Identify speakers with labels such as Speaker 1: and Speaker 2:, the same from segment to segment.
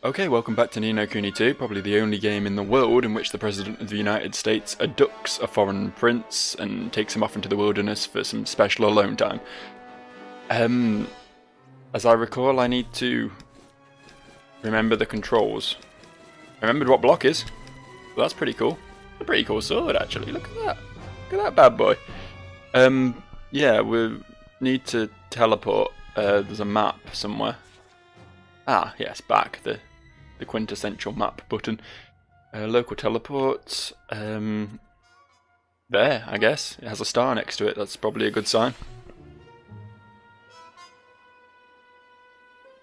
Speaker 1: Okay, welcome back to Ni no Kuni 2, probably the only game in the world in which the President of the United States abducts a foreign prince and takes him off into the wilderness for some special alone time. As I recall, I need to remember the controls. I remembered what block is. Well, that's pretty cool. A pretty cool sword, actually. Look at that. Look at that bad boy. Yeah, we need to teleport. There's a map somewhere. Ah, yes, back. The quintessential map button. Local teleport. There, I guess. It has a star next to it. That's probably a good sign.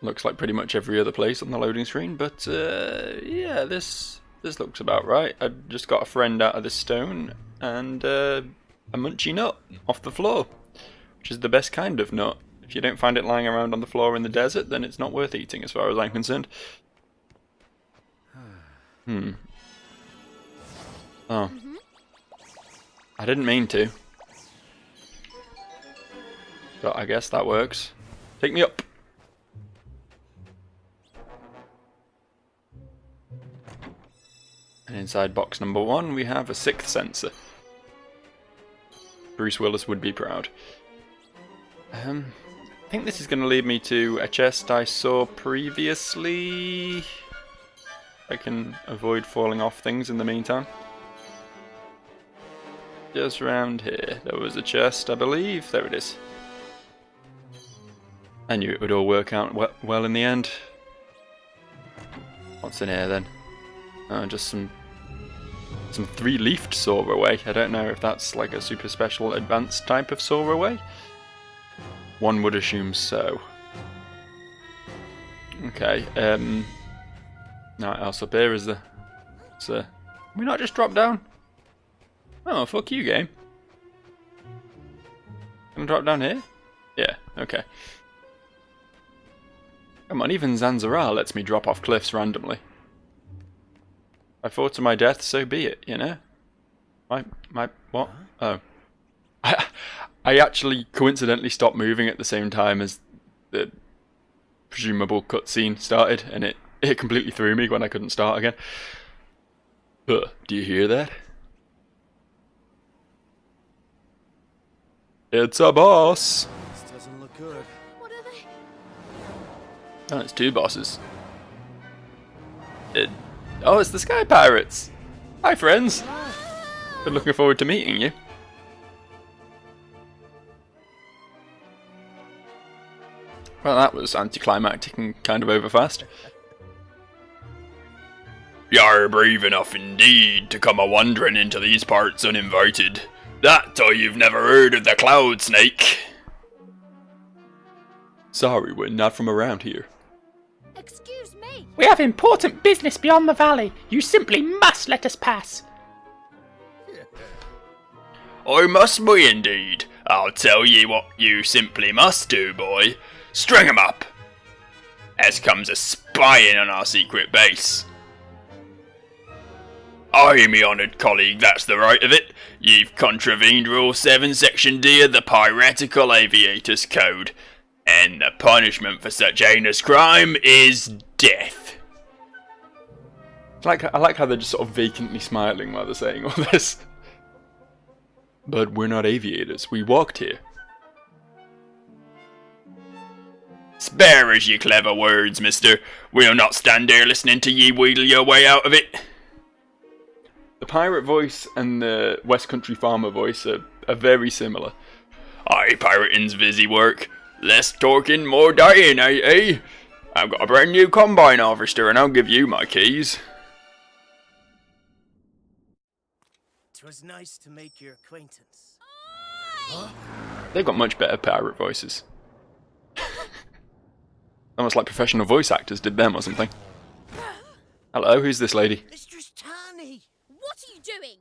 Speaker 1: Looks like pretty much every other place on the loading screen, but yeah, this looks about right. I just got a friend out of this stone and a munchy nut off the floor, which is the best kind of nut. If you don't find it lying around on the floor in the desert, then it's not worth eating as far as I'm concerned. Oh. I didn't mean to. But I guess that works. Take me up! And inside box number 1 we have a 6th sensor. Bruce Willis would be proud. I think this is going to lead me to a chest I saw previously. I can avoid falling off things in the meantime. Just around here, there was a chest, I believe. There it is. I knew it would all work out well in the end. What's in here then? Just some 3-leafed saw-away. I don't know if that's like a super special advanced type of saw-away. One would assume so. Okay, now what else up here is the... Can we not just drop down? Oh, fuck you, game. Can I drop down here? Yeah, okay. Come on, even Zanzibar lets me drop off cliffs randomly. I fall to my death, so be it, you know? What? Oh. I actually coincidentally stopped moving at the same time as the presumable cutscene started, and it completely threw me when I couldn't start again. Do you hear that? It's a boss!
Speaker 2: This doesn't look good.
Speaker 3: What are they?
Speaker 1: Oh, it's 2 bosses. Oh, it's the Sky Pirates! Hi, friends! Been looking forward to meeting you. Well, that was anticlimactic and kind of overfast. You're brave enough indeed to come a-wandering into these parts uninvited. That or you've never heard of the Cloud Snake. Sorry, we're not from around here.
Speaker 3: Excuse me.
Speaker 4: We have important business beyond the valley. You simply must let us pass.
Speaker 1: I must be indeed. I'll tell ye what you simply must do, boy. String 'em up. As comes a spying on our secret base. Aye, me honoured colleague, that's the right of it. You've contravened Rule 7, Section D of the Piratical Aviators Code. And the punishment for such heinous crime is death. I like how they're just sort of vacantly smiling while they're saying all this. But we're not aviators, we walked here. Spare us ye clever words, mister. We'll not stand there listening to ye wheedle your way out of it. The pirate voice and the West Country farmer voice are very similar. Aye, pirating's busy work. Less talking, more dying, eh? I've got a brand new combine harvester and I'll give you my keys.
Speaker 2: 'Twas nice to make your acquaintance.
Speaker 1: They've got much better pirate voices. Almost like professional voice actors did them or something. Hello, who's this lady?
Speaker 2: Mistress Tani!
Speaker 3: What are you doing?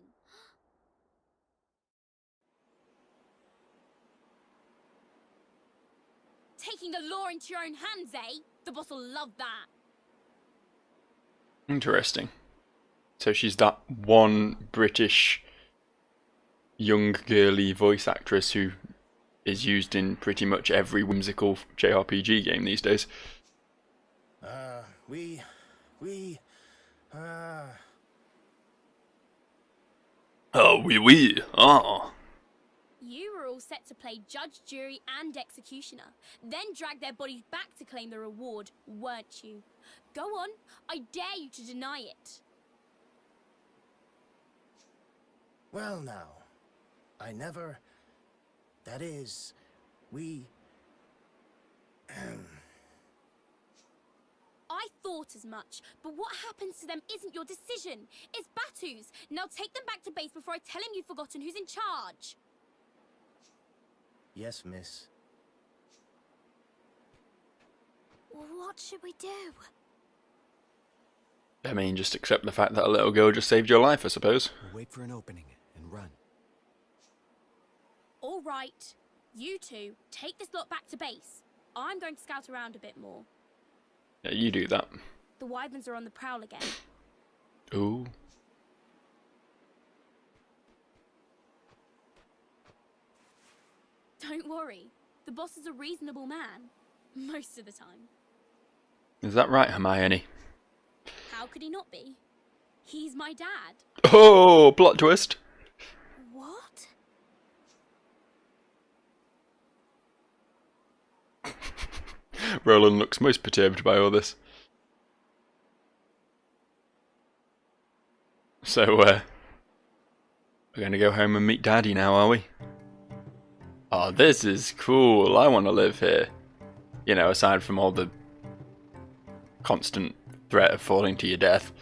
Speaker 3: Taking the law into your own hands, eh? The boss will love that.
Speaker 1: Interesting. So she's that one British young girly voice actress who is used in pretty much every whimsical JRPG game these days.
Speaker 2: We We,
Speaker 1: Oh, oui. Oh.
Speaker 3: You were all set to play judge, jury, and executioner, then drag their bodies back to claim the reward, weren't you? Go on, I dare you to deny it.
Speaker 2: well now, I never... That is, we...
Speaker 3: I thought as much, but what happens to them isn't your decision. It's Batu's. Now take them back to base before I tell him you've forgotten who's in charge.
Speaker 2: Yes, miss.
Speaker 3: What should we do?
Speaker 1: I mean, just accept the fact that a little girl just saved your life, I suppose.
Speaker 5: We'll wait for an opening and run.
Speaker 3: All right. You two, take this lot back to base. I'm going to scout around a bit more.
Speaker 1: Yeah, you do that.
Speaker 3: The Wyverns are on the prowl again.
Speaker 1: Ooh.
Speaker 3: Don't worry. The boss is a reasonable man. Most of the time.
Speaker 1: Is that right, Hermione?
Speaker 3: How could he not be? He's my dad.
Speaker 1: Oh, plot twist.
Speaker 3: What?
Speaker 1: Roland looks most perturbed by all this. So, we're going to go home and meet Daddy now, are we? Oh, this is cool. I want to live here. You know, aside from all the constant threat of falling to your death.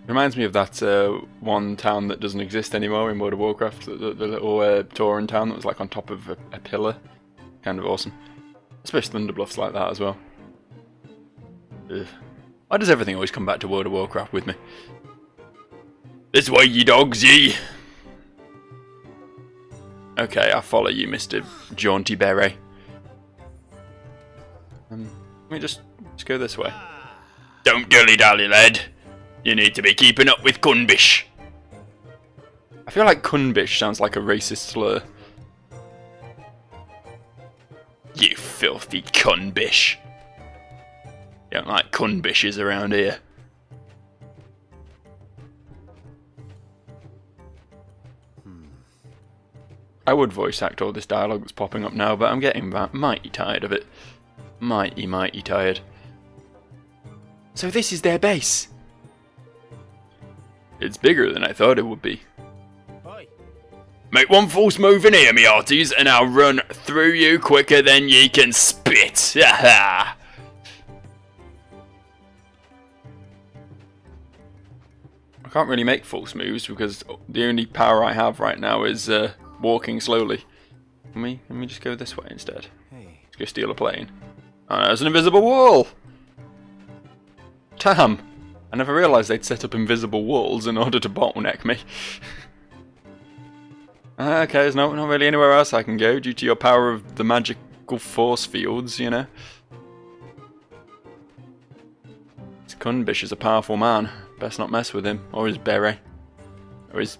Speaker 1: Reminds me of that one town that doesn't exist anymore in World of Warcraft. The little Tauren town that was like on top of a pillar. Kind of awesome. Especially Thunderbluff's like that as well. Ugh. Why does everything always come back to World of Warcraft with me? This way, ye dogs, ye! Okay, I follow you, Mr. Jaunty Beret. Let me just go this way. Don't dilly-dally, lad. You need to be keeping up with Kunbish. I feel like Kunbish sounds like a racist slur. You filthy Kunbish. You don't like Kunbishes around here. I would voice act all this dialogue that's popping up now, but I'm getting mighty tired of it. Mighty tired. So this is their base? It's bigger than I thought it would be.
Speaker 2: Oi.
Speaker 1: Make one false move in here, me hearties, and I'll run through you quicker than ye can spit. Ha I can't really make false moves because the only power I have right now is walking slowly. Let me just go this way instead.
Speaker 5: Hey.
Speaker 1: Let's go steal a plane. Oh, there's an invisible wall! Damn! I never realised they'd set up invisible walls in order to bottleneck me. Okay, there's not really anywhere else I can go due to your power of the magical force fields, you know. This Kunbish is a powerful man. Best not mess with him, or his beret, or his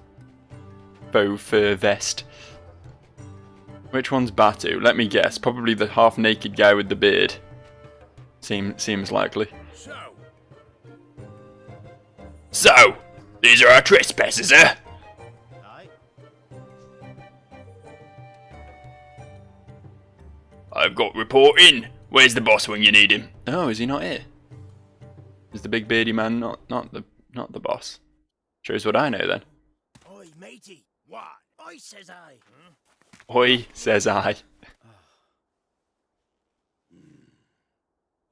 Speaker 1: faux fur vest. Which one's Batu? Let me guess. Probably the half-naked guy with the beard. Seems likely. So, these are our trespassers, eh?
Speaker 2: Aye.
Speaker 1: I've got reporting. Where's the boss when you need him? Oh, is he not here? Is the big beardy man not the boss? Shows what I know then.
Speaker 2: Oi, matey. What? Oi, says I.
Speaker 1: Oi, says I.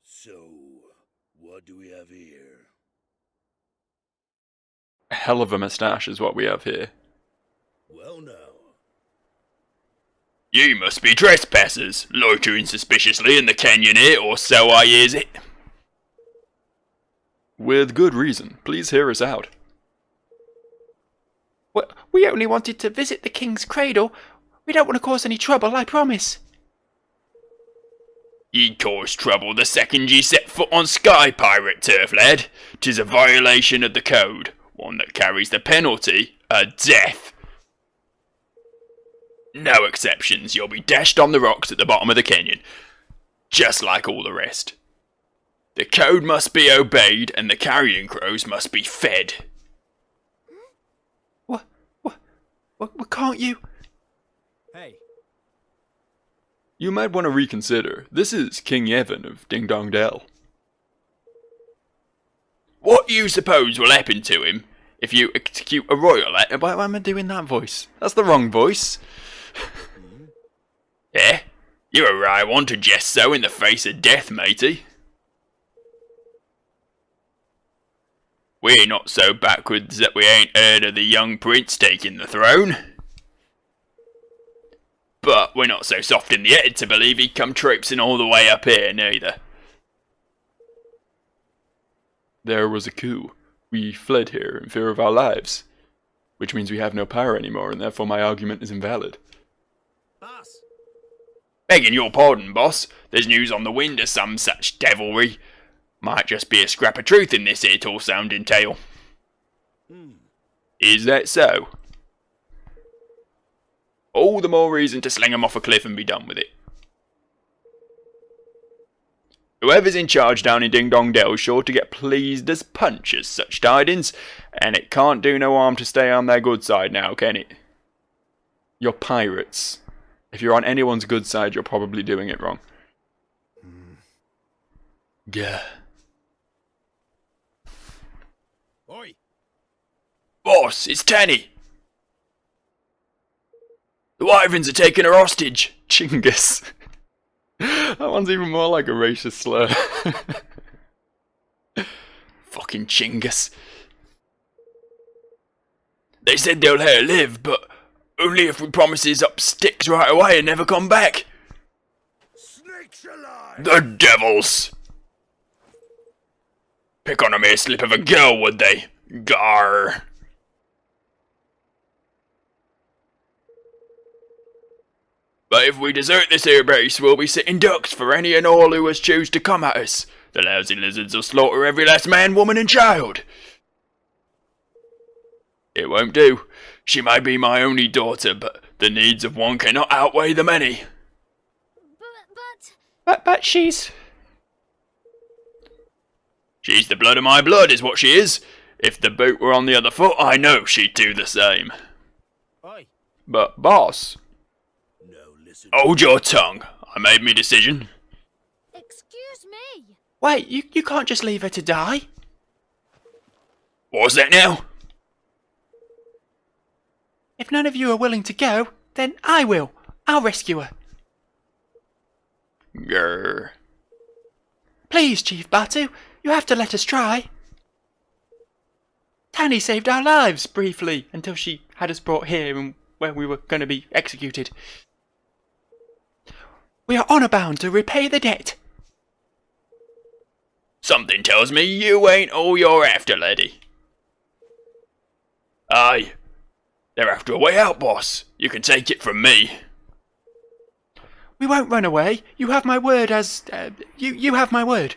Speaker 6: So, what do we have here?
Speaker 1: A hell of a moustache is what we have here.
Speaker 6: Well now.
Speaker 1: You must be trespassers, loitering suspiciously in the canyon here, or so I hears it. With good reason. Please hear us out.
Speaker 4: We only wanted to visit the King's Cradle. We don't want to cause any trouble, I promise.
Speaker 1: Ye cause trouble the second ye set foot on Sky Pirate turf, lad. 'Tis a violation of the code, one that carries the penalty of death. No exceptions, you'll be dashed on the rocks at the bottom of the canyon, just like all the rest. The code must be obeyed and the carrion crows must be fed.
Speaker 7: What can't you?
Speaker 5: Hey,
Speaker 1: You might want to reconsider. This is King Evan of Ding Dong Dell. What do you suppose will happen to him if you execute a royal act? Why am I doing that voice? That's the wrong voice. Yeah, you're a right one to jest so in the face of death, matey. We're not so backwards that we ain't heard of the young prince taking the throne. But we're not so soft in the head to believe he'd come traipsing all the way up here, neither. There was a coup. We fled here in fear of our lives. Which means we have no power anymore, and therefore my argument is invalid.
Speaker 2: Boss,
Speaker 1: Begging your pardon, boss. There's news on the wind of some such devilry. Might just be a scrap of truth in this here tall-sounding tale. Is that so? All the more reason to sling 'em off a cliff and be done with it. Whoever's in charge down in Ding Dong Dell's sure to get pleased as punch as such tidings, and it can't do no harm to stay on their good side now, can it? You're pirates. If you're on anyone's good side, you're probably doing it wrong. Gah.
Speaker 2: oi,
Speaker 1: Boss, it's Tanny. The wyverns are taking her hostage. Chingus. That one's even more like a racist slur. Fucking Chingus. They said they'll let her live, but only if we promises up sticks right away and never come back.
Speaker 6: Snakes alive!
Speaker 1: The devils! Pick on a mere slip of a girl, would they? Gar. But if we desert this here base, we'll be sitting ducks for any and all who has choose to come at us. The lousy lizards will slaughter every last man, woman and child. It won't do. She may be my only daughter, but the needs of one cannot outweigh the many.
Speaker 4: But she's...
Speaker 1: She's the blood of my blood, is what she is. If the boot were on the other foot, I know she'd do the same.
Speaker 2: oi.
Speaker 1: But, boss,
Speaker 6: No, listen.
Speaker 1: hold your tongue. I made me decision.
Speaker 3: Excuse me.
Speaker 4: Wait, you can't just leave her to die.
Speaker 1: What's that now?
Speaker 4: If none of you are willing to go, then I will. I'll rescue her.
Speaker 1: Grr.
Speaker 4: Please, Chief Batu, you have to let us try. Tanny saved our lives, briefly, until she had us brought here and where we were going to be executed. We are honour bound to repay the debt.
Speaker 1: Something tells me you ain't all you're after, laddie. Aye. They're after a way out, boss. You can take it from me.
Speaker 4: We won't run away. You have my word as... you have my word.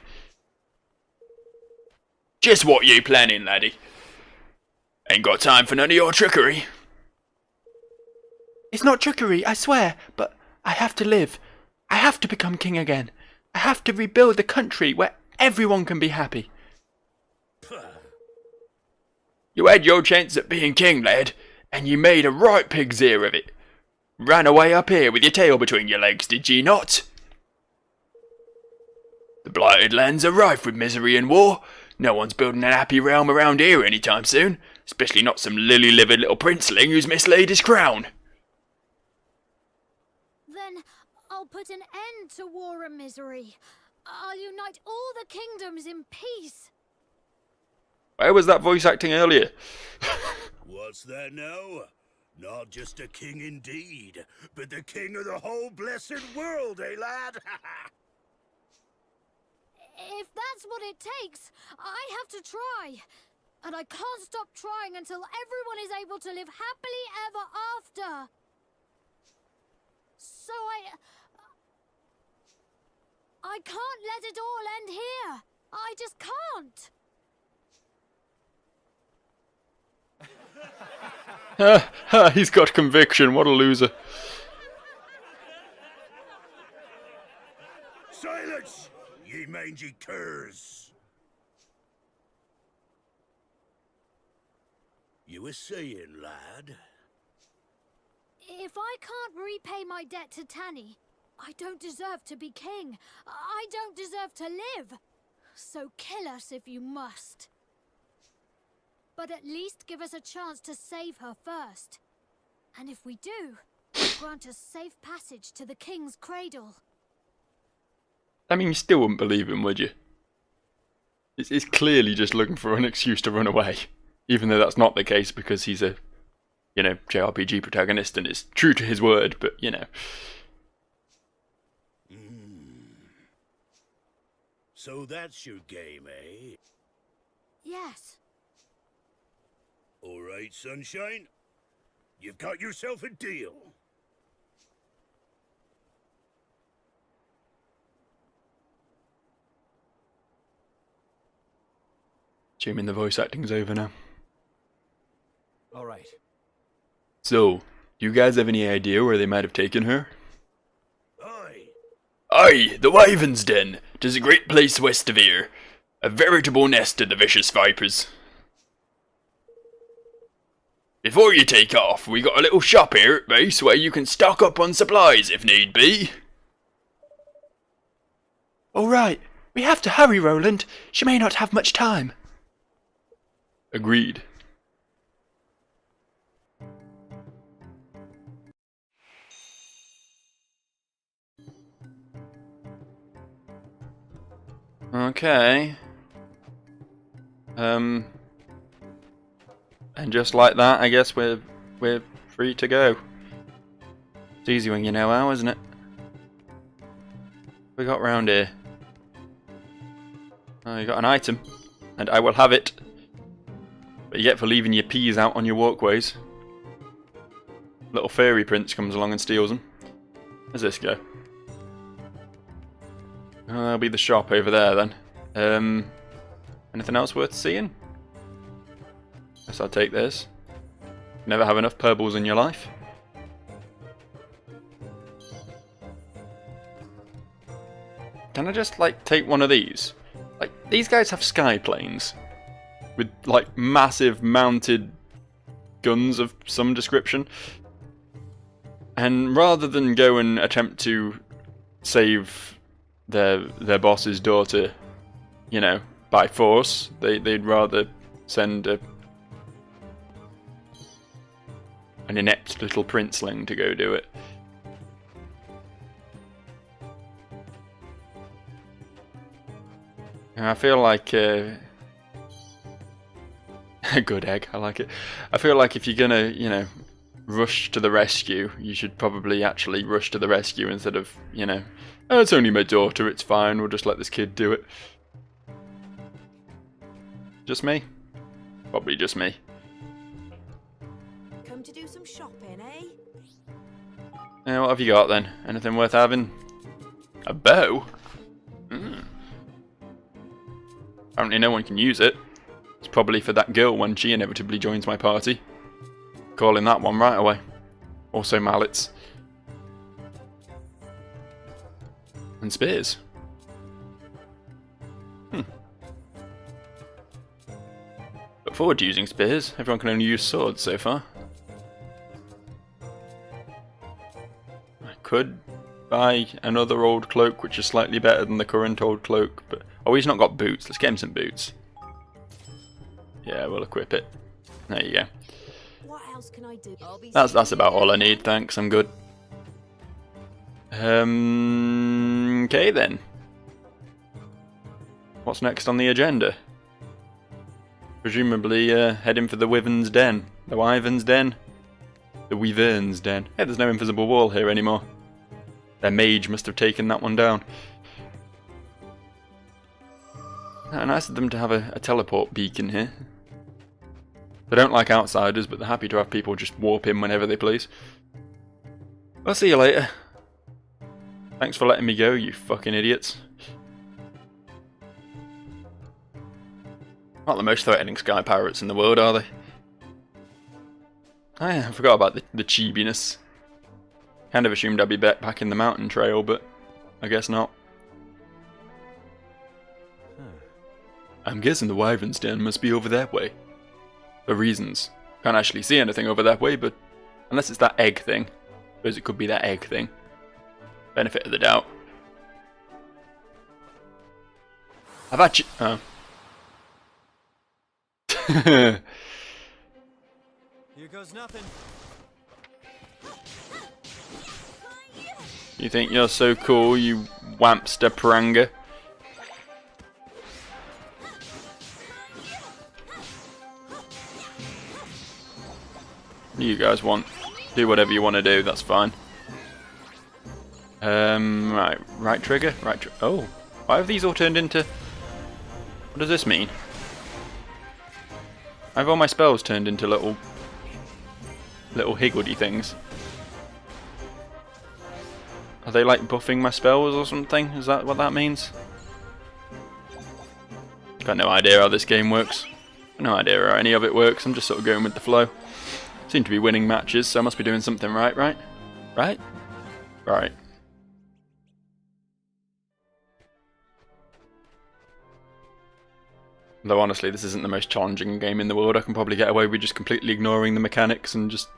Speaker 1: Just what you planning, laddie? Ain't got time for none of your trickery.
Speaker 4: It's not trickery, I swear, but I have to live. I have to become king again. I have to rebuild the country where everyone can be happy.
Speaker 1: You had your chance at being king, lad, and you made a right pig's ear of it. Ran away up here with your tail between your legs, did ye not? The blighted lands are rife with misery and war. No one's building a happy realm around here anytime soon, especially not some lily-livered little princeling who's mislaid his crown.
Speaker 3: Then I'll put an end to war and misery. I'll unite all the kingdoms in peace.
Speaker 1: Where was that voice acting earlier?
Speaker 6: What's that now? Not just a king indeed, but the king of the whole blessed world, eh, lad?
Speaker 3: If that's what it takes, I have to try. And I can't stop trying until everyone is able to live happily ever after. So I can't let it all end here. I just can't.
Speaker 1: He's got conviction, what a loser.
Speaker 6: Silence! ye mangy curs. You were saying, lad?
Speaker 8: If I can't repay my debt to Tanny, I don't deserve to be king. I don't deserve to live. So kill us if you must. But at least give us a chance to save her first. And if we do, grant us safe passage to the king's cradle.
Speaker 1: I mean, you still wouldn't believe him, would you? It's clearly just looking for an excuse to run away. Even though that's not the case because he's a, you know, JRPG protagonist and is true to his word, but, you know.
Speaker 6: So that's your game, eh?
Speaker 8: Yes.
Speaker 6: All right, Sunshine. You've got yourself a deal.
Speaker 1: Assuming the voice acting's over now.
Speaker 5: All right.
Speaker 1: So, do you guys have any idea where they might have taken her?
Speaker 6: Aye.
Speaker 1: Aye, the Wyvern's Den. 'Tis a great place west of here. A veritable nest of the vicious vipers. Before you take off, we got a little shop here at base where you can stock up on supplies if need be.
Speaker 7: All right. We have to hurry, Roland. She may not have much time.
Speaker 1: Agreed. Okay. And just like that, I guess we're free to go. It's easy when you know how, isn't it? We got round here. Oh, you got an item, and I will have it. But you get for leaving your peas out on your walkways. Little fairy prince comes along and steals them. Where's this go? Oh, that'll be the shop over there then. Anything else worth seeing? Guess I'll take this. Never have enough purbles in your life. Can I just, like, take one of these? Like, these guys have sky planes. With, like, massive mounted guns of some description. And rather than go and attempt to save their boss's daughter, you know, by force, they'd rather send an inept little princeling to go do it. And I feel like a good egg, I like it. I feel like if you're gonna, you know, rush to the rescue, you should probably actually rush to the rescue instead of, you know, oh, it's only my daughter, it's fine, we'll just let this kid do it. Just me? Probably just me.
Speaker 9: Come to do some shopping, eh?
Speaker 1: Yeah, what have you got then? Anything worth having? A bow? Apparently no one can use it. It's probably for that girl when she inevitably joins my party. Calling that one right away. Also mallets. And spears. Look forward to using spears. Everyone can only use swords so far. I could buy another old cloak which is slightly better than the current old cloak, but oh, he's not got boots. Let's get him some boots. Yeah, we'll equip it. There you go.
Speaker 9: What else can I do?
Speaker 1: That's about all I need, thanks. I'm good. Okay then. What's next on the agenda? Presumably heading for the Wyvern's Den. The Wyvern's Den? The Wyvern's Den. Hey, there's no invisible wall here anymore. Their mage must have taken that one down. Nice of them to have a teleport beacon here. They don't like outsiders, but they're happy to have people just warp in whenever they please. I'll see you later. Thanks for letting me go, you fucking idiots. Not the most threatening sky pirates in the world, are they? Oh yeah, I forgot about the chibiness. Kind of assumed I'd be back in the mountain trail, but I guess not. I'm guessing the wyvern's den must be over that way. For reasons. Can't actually see anything over that way, but unless it's that egg thing. Suppose it could be that egg thing. Benefit of the doubt. I've actually... Oh.
Speaker 5: Here goes nothing.
Speaker 1: You think you're so cool, you wampster pranga? You guys want? Do whatever you want to do, that's fine. Right trigger? Oh, why have these all turned into... What does this mean? I have all my spells turned into little higgledy things. Are they like buffing my spells or something? Is that what that means? Got no idea how this game works. No idea how any of it works. I'm just sort of going with the flow. Seem to be winning matches, so I must be doing something right, right? Right? Right. Though honestly, this isn't the most challenging game in the world. I can probably get away with just completely ignoring the mechanics and just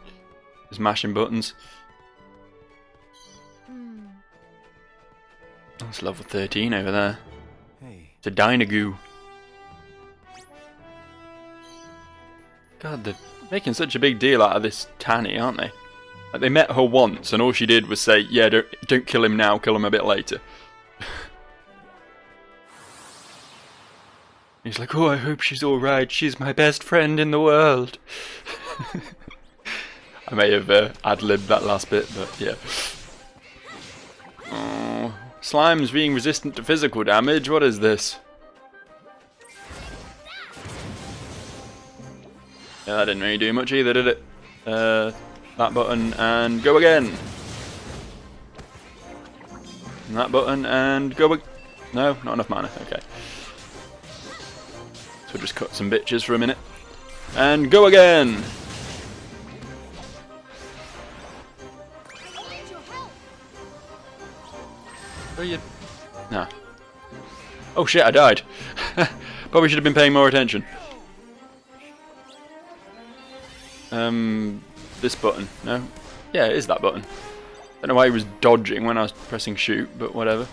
Speaker 1: mashing buttons. That's level 13 over there.
Speaker 5: Hey.
Speaker 1: It's a Dynagoo. God, they're making such a big deal out of this Tanny, aren't they? Like, they met her once and all she did was say, yeah, don't kill him now, kill him a bit later. He's like, oh, I hope she's alright, she's my best friend in the world. I may have ad-libbed that last bit, but yeah. Oh, slime's being resistant to physical damage, what is this? Yeah, that didn't really do much either, did it? That button, and go again. And that button, and go again. No, not enough mana, okay. So we'll just cut some bitches for a minute. And go again! Where are you? Nah. Oh shit, I died. Probably should have been paying more attention. This button. No? Yeah, it is that button. Don't know why he was dodging when I was pressing shoot, but whatever.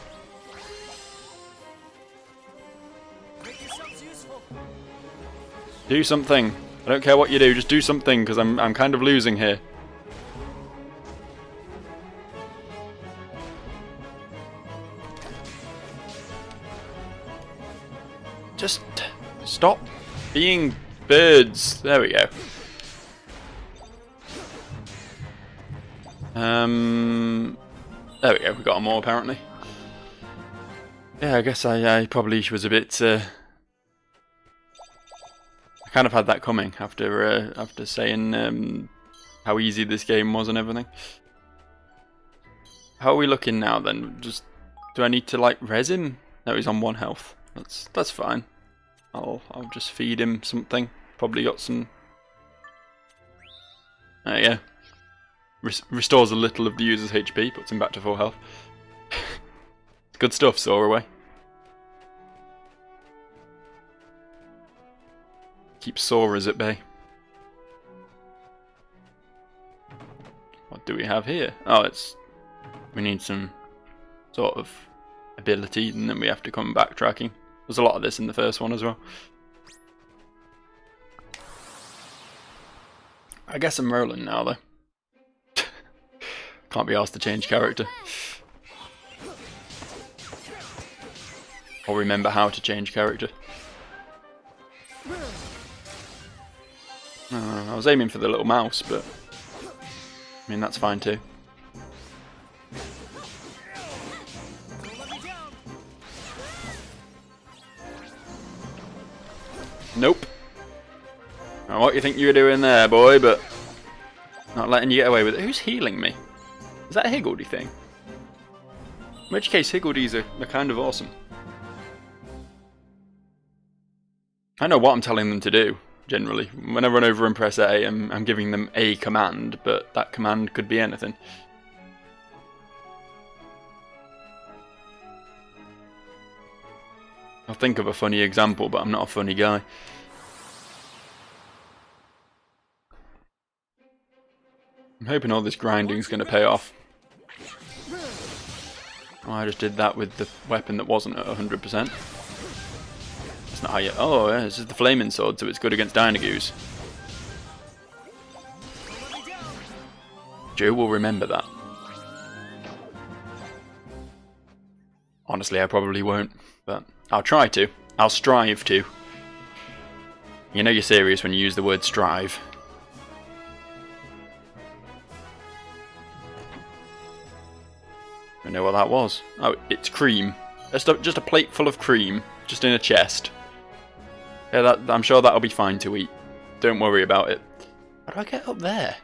Speaker 1: Do something. I don't care what you do, just do something, because I'm kind of losing here. Just stop being birds. There we go. There we go, we got them all apparently. Yeah, I guess I probably was a bit... I kind of had that coming after saying how easy this game was and everything. How are we looking now then? Just do I need to like res him? No, he's on 1 health. That's fine. I'll just feed him something. Probably got some... There you go. Restores a little of the user's HP, puts him back to full health. Good stuff, Soar away. Keep Soarers at bay. What do we have here? Oh, we need some sort of ability, and then we have to come backtracking. There's a lot of this in the first one as well. I guess I'm rolling now though. Can't be asked to change character. Or remember how to change character. I was aiming for the little mouse, but I mean that's fine too. Nope. Now, what you think you're doing there, boy, but not letting you get away with it. Who's healing me? Is that a Higgledy thing? In which case, Higgledies are kind of awesome. I know what I'm telling them to do, generally. When I run over and press A, I'm giving them a command, but that command could be anything. I'll think of a funny example, but I'm not a funny guy. I'm hoping all this grinding's going to pay off. Oh, I just did that with the weapon that wasn't at 100%. That's not how you... Oh, yeah, this is the flaming sword, so it's good against Dynagoos. Joe will remember that. Honestly, I probably won't, but I'll try to. I'll strive to. You know you're serious when you use the word strive. I know what that was. Oh, it's cream. Just a plate full of cream, just in a chest. Yeah, I'm sure that'll be fine to eat. Don't worry about it. How do I get up there?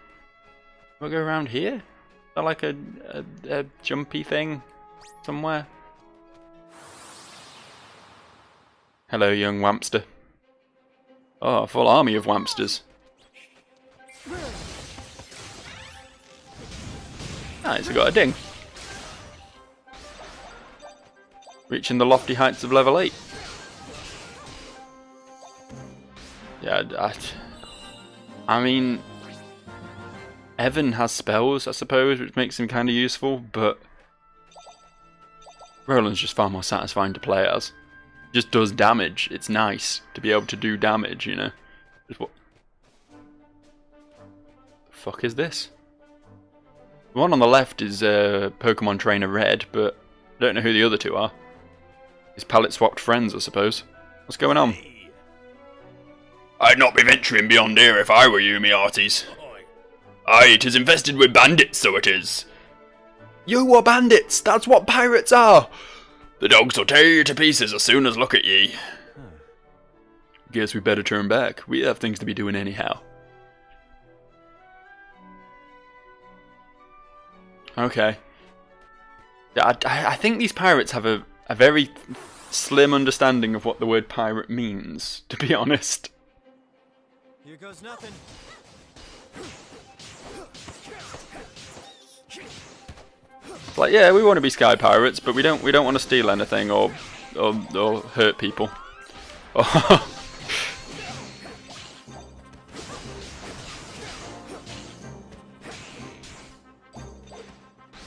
Speaker 1: Do I go around here? Is that like a jumpy thing somewhere? Hello, young wampster. Oh, a full army of wampsters. Ah, it's got a ding. Reaching the lofty heights of level 8. Yeah, I mean, Evan has spells, I suppose, which makes him kind of useful, but Roland's just far more satisfying to play as. Just does damage. It's nice to be able to do damage, you know. Just what the fuck is this? The one on the left is Pokemon Trainer Red, but I don't know who the other two are. His palette swapped friends, I suppose. What's going on?
Speaker 6: I'd not be venturing beyond here if I were you, me hearties. Aye, 'tis infested with bandits, so it is.
Speaker 7: You are bandits! That's what pirates are!
Speaker 6: The dogs will tear you to pieces as soon as look at ye.
Speaker 1: Guess we better turn back. We have things to be doing anyhow. Okay. I think these pirates have a very slim understanding of what the word pirate means, to be honest.
Speaker 5: Here goes nothing.
Speaker 1: It's like, yeah, we want to be sky pirates, but we don't want to steal anything or hurt people.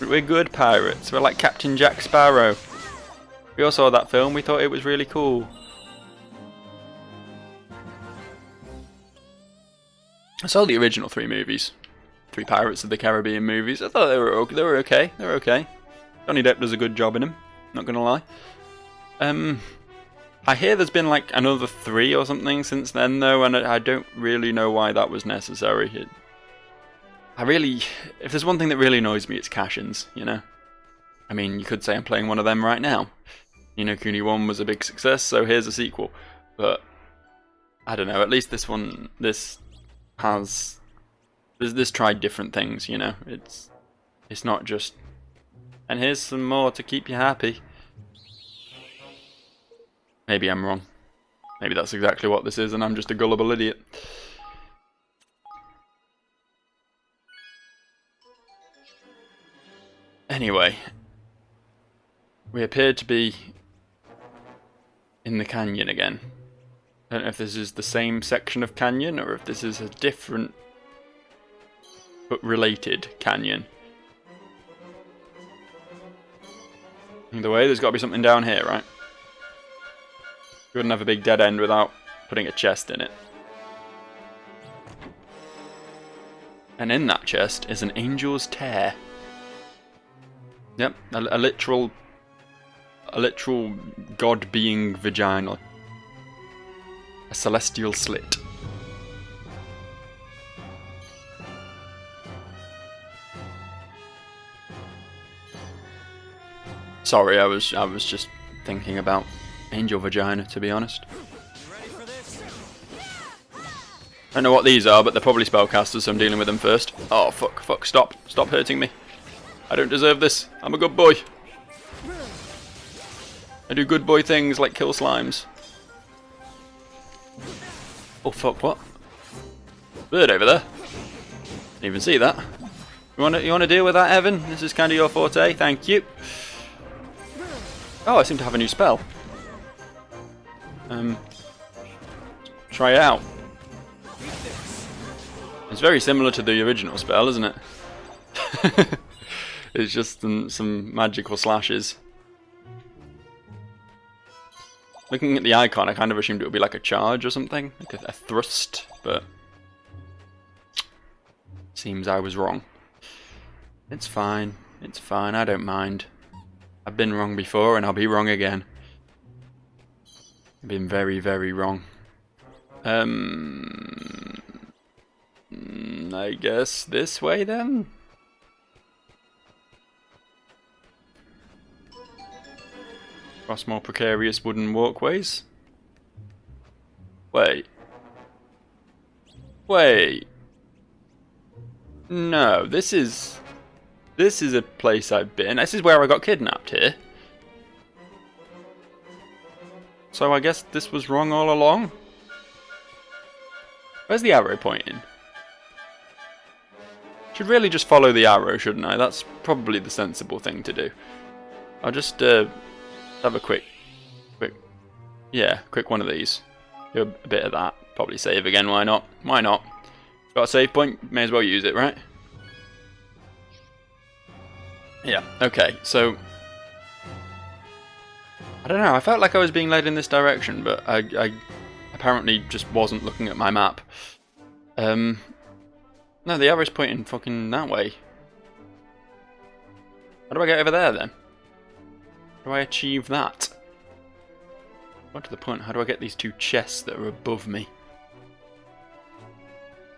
Speaker 1: We're good pirates. We're like Captain Jack Sparrow. We all saw that film. We thought it was really cool. I saw the original 3 movies. 3 Pirates of the Caribbean movies. I thought they were okay. They were okay. Johnny Depp does a good job in them. Not gonna lie. I hear there's been like another 3 or something since then though, and I don't really know why that was necessary. If there's one thing that really annoys me, it's cash-ins, you know? I mean, you could say I'm playing one of them right now. You know, Kuni 1 was a big success, so here's a sequel. But, I don't know, at least this tried different things, you know? It's not just, and here's some more to keep you happy. Maybe I'm wrong. Maybe that's exactly what this is, and I'm just a gullible idiot. Anyway, we appear to be in the canyon again. I don't know if this is the same section of canyon or if this is a different but related canyon. Either way, there's got to be something down here, right? You wouldn't have a big dead end without putting a chest in it. And in that chest is an angel's tear. Yep, a literal god being vagina. A celestial slit. Sorry, I was just thinking about angel vagina, to be honest. I don't know what these are, but they're probably spellcasters, so I'm dealing with them first. Oh, fuck, stop hurting me. I don't deserve this. I'm a good boy. I do good boy things like kill slimes. Oh fuck, what? Bird over there. Didn't even see that. You wanna deal with that, Evan? This is kind of your forte. Thank you. Oh, I seem to have a new spell. Try it out. It's very similar to the original spell, isn't it? It's just some magical slashes. Looking at the icon, I kind of assumed it would be like a charge or something, like a thrust, but seems I was wrong. It's fine, I don't mind. I've been wrong before and I'll be wrong again. I've been very, very wrong. I guess this way then? Cross more precarious wooden walkways. Wait. No, this is a place I've been. This is where I got kidnapped here. So I guess this was wrong all along? Where's the arrow pointing? Should really just follow the arrow, shouldn't I? That's probably the sensible thing to do. I'll just have a quick one of these. Do a bit of that. Probably save again, why not? Why not? Got a save point, may as well use it, right? Yeah, okay, so I don't know, I felt like I was being led in this direction, but I apparently just wasn't looking at my map. No, the arrow's pointing fucking that way. How do I get over there then? How do I achieve that? What to the point, how do I get these two chests that are above me?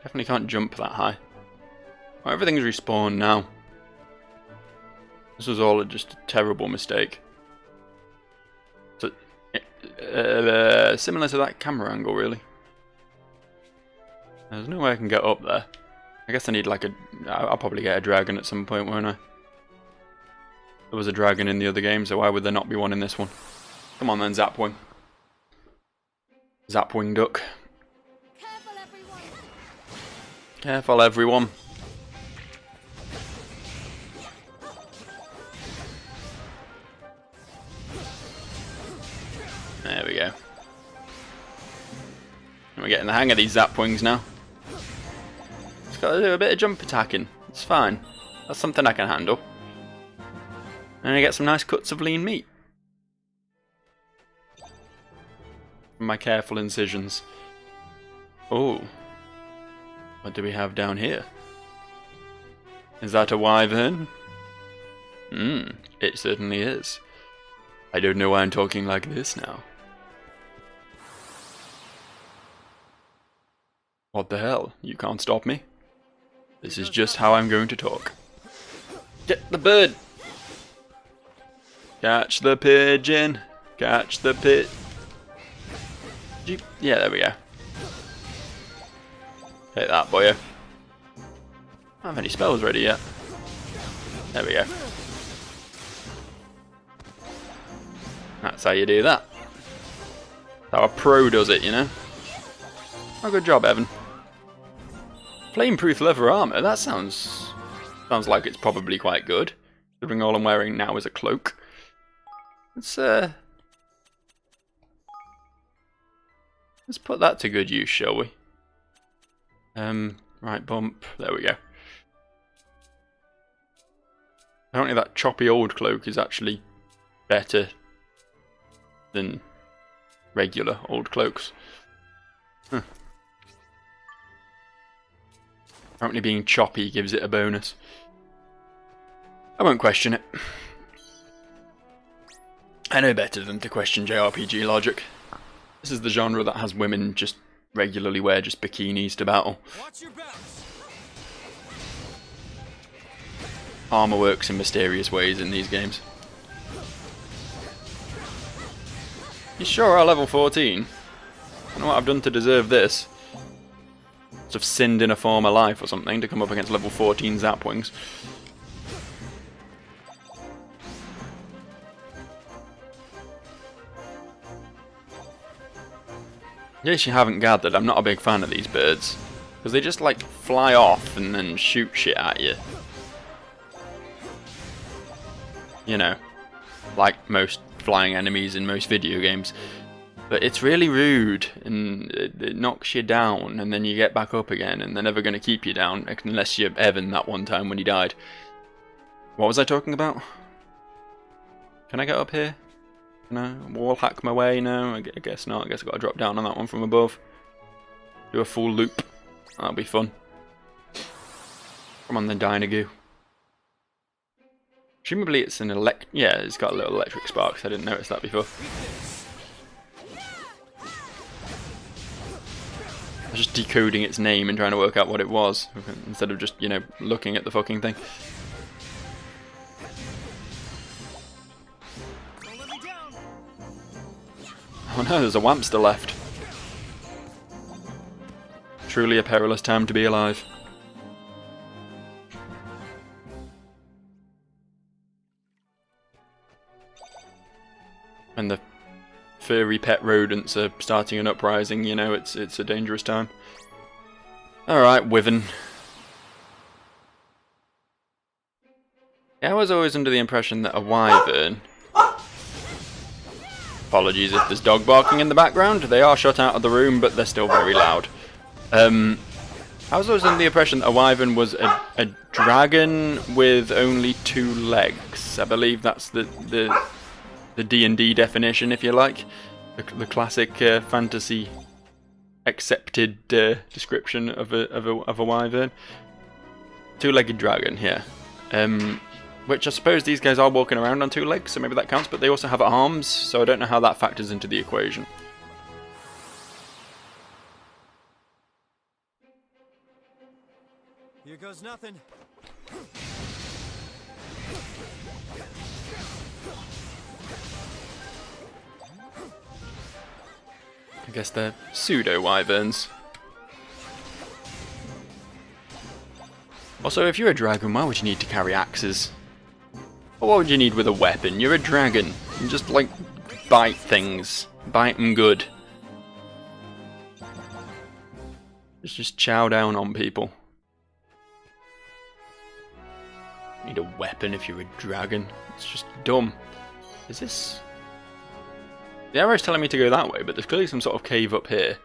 Speaker 1: Definitely can't jump that high. Oh, everything's respawned now. This was all just a terrible mistake. So, similar to that camera angle, really. There's no way I can get up there. I guess I need like I'll probably get a dragon at some point, won't I? There was a dragon in the other game, so why would there not be one in this one? Come on then, Zapwing. Zapwing duck.
Speaker 8: Careful, everyone.
Speaker 1: Careful, everyone. There we go. We're getting the hang of these Zapwings now. Just gotta do a bit of jump attacking. It's fine. That's something I can handle. And I get some nice cuts of lean meat. From my careful incisions. Oh. What do we have down here? Is that a wyvern? It certainly is. I don't know why I'm talking like this now. What the hell? You can't stop me? This is just how I'm going to talk. Get the bird! Catch the pigeon! Catch the pit! Yeah, there we go. Take that, boyo. I don't have any spells ready yet. There we go. That's how you do that. That's how a pro does it, you know? Oh, good job, Evan. Flameproof leather armor. That sounds like it's probably quite good. Considering all I'm wearing now is a cloak. Let's put that to good use, shall we? Right bump. There we go. Apparently that choppy old cloak is actually better than regular old cloaks. Huh. Apparently being choppy gives it a bonus. I won't question it. I know better than to question JRPG logic. This is the genre that has women just regularly wear just bikinis to battle.
Speaker 5: Watch your backs.
Speaker 1: Armor works in mysterious ways in these games. You sure are level 14? I don't know what I've done to deserve this. Must have sinned in a former life or something to come up against level 14 Zapwings. In case you haven't gathered, I'm not a big fan of these birds. Because they just like fly off and then shoot shit at you. You know, like most flying enemies in most video games. But it's really rude, and it knocks you down, and then you get back up again, and they're never going to keep you down, unless you're Evan that one time when he died. What was I talking about? Can I get up here? Can I wall hack my way? No, I guess not. I guess I've got to drop down on that one from above. Do a full loop. That'll be fun. Come on then, Dynagoo. Presumably it's an yeah, it's got a little electric sparks. I didn't notice that before. I was just decoding its name and trying to work out what it was, instead of just, you know, looking at the fucking thing. Oh no, there's a Whampster left. Truly a perilous time to be alive. And the furry pet rodents are starting an uprising, you know, it's a dangerous time. Alright, Wyvern. Yeah, I was always under the impression that a wyvern... Apologies if there's dog barking in the background, they are shut out of the room, but they're still very loud. I was always under the impression that a wyvern was a dragon with only 2 legs. I believe that's the D&D definition, if you like, the classic fantasy accepted description of a wyvern. 2-legged dragon, yeah. Which I suppose these guys are walking around on 2 legs, so maybe that counts. But they also have arms, so I don't know how that factors into the equation.
Speaker 5: Here goes nothing.
Speaker 1: I guess they're pseudo-wyverns. Also, if you're a dragon, why would you need to carry axes? Or what would you need with a weapon? You're a dragon. You just, like, bite things. Bite them good. Just chow down on people. You need a weapon if you're a dragon. It's just dumb. Is this... The arrow's telling me to go that way, but there's clearly some sort of cave up here.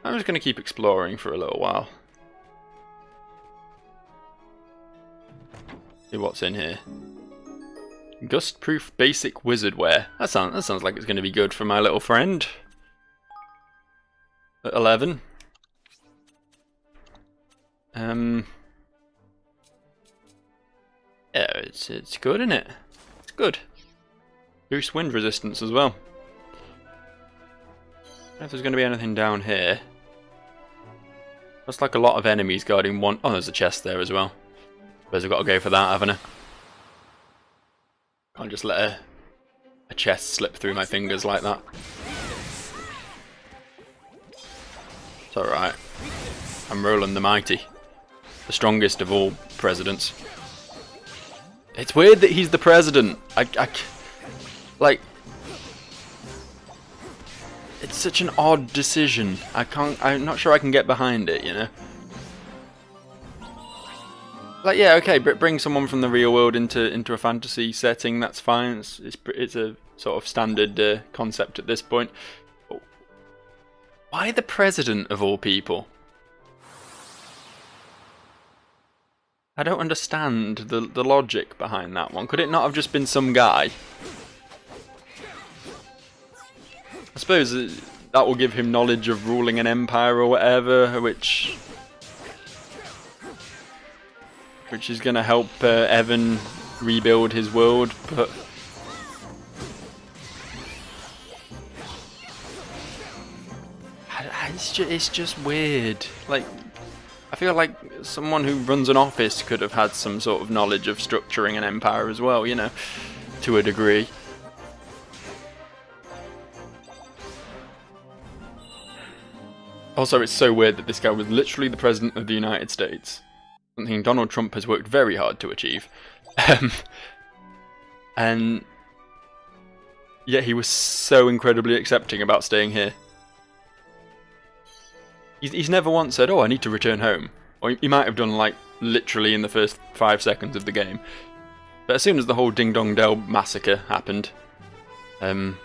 Speaker 1: I'm just going to keep exploring for a little while. See what's in here. Gust-proof basic wizard wear. That sounds like it's going to be good for my little friend. At 11. Yeah, it's good, isn't it? It's good. Boost wind resistance as well. I don't know if there's going to be anything down here. Looks like a lot of enemies guarding one. Oh, there's a chest there as well. Suppose I've got to go for that, haven't I? Can't just let a chest slip through my fingers like that. It's alright. I'm Roland the Mighty. The strongest of all presidents. It's weird that he's the president. Like... It's such an odd decision. I'm not sure I can get behind it, you know? Like, yeah, okay, but bring someone from the real world into a fantasy setting, that's fine. It's a sort of standard concept at this point. But why the president of all people? I don't understand the logic behind that one. Could it not have just been some guy? I suppose that will give him knowledge of ruling an empire or whatever, which is going to help Evan rebuild his world, but it's just weird. Like, I feel like someone who runs an office could have had some sort of knowledge of structuring an empire as well, you know, to a degree. Also, it's so weird that this guy was literally the President of the United States. Something Donald Trump has worked very hard to achieve. And yet he was so incredibly accepting about staying here. He's never once said, oh, I need to return home. Or he might have done, like, literally in the first 5 seconds of the game. But as soon as the whole Ding Dong Dell massacre happened, the